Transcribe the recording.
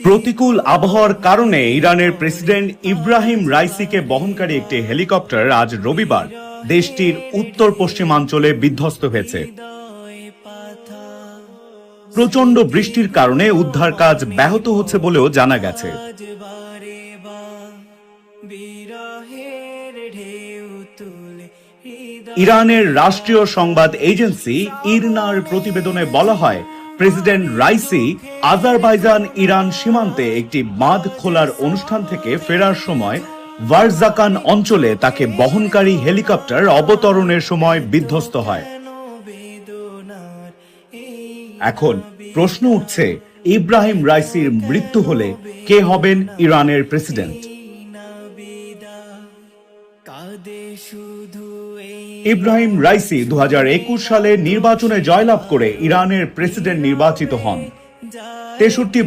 প্রতিকূল আবহাওয়ার কারণে ইরানের প্রেসিডেন্ট ইব্রাহিম রাইসিকে বহনকারী একটি হেলিকপ্টার আজ রবিবার দেশটির উত্তর পশ্চিমাঞ্চলে বিধ্বস্ত হয়েছে। প্রচণ্ড বৃষ্টির কারণে উদ্ধার কাজ ব্যাহত হচ্ছে বলেও জানা গেছে। ইরানের রাষ্ট্রীয় সংবাদ এজেন্সি ইরনার প্রতিবেদনে বলা হয়, প্রেসিডেন্ট রাইসি আজারবাইজান ইরান সীমান্তে একটি বাঁধ খোলার অনুষ্ঠান থেকে ফেরার সময় ভারজাকান অঞ্চলে তাকে বহনকারী হেলিকপ্টার অবতরণের সময় বিধ্বস্ত হয়। এখন প্রশ্ন উঠছে, ইব্রাহিম রাইসির মৃত্যু হলে কে হবেন ইরানের প্রেসিডেন্ট? ইব্রাহিম রাইসি 2021 সালে নির্বাচনে জয়লাভ করে ইরানের প্রেসিডেন্ট নির্বাচিত হন। 63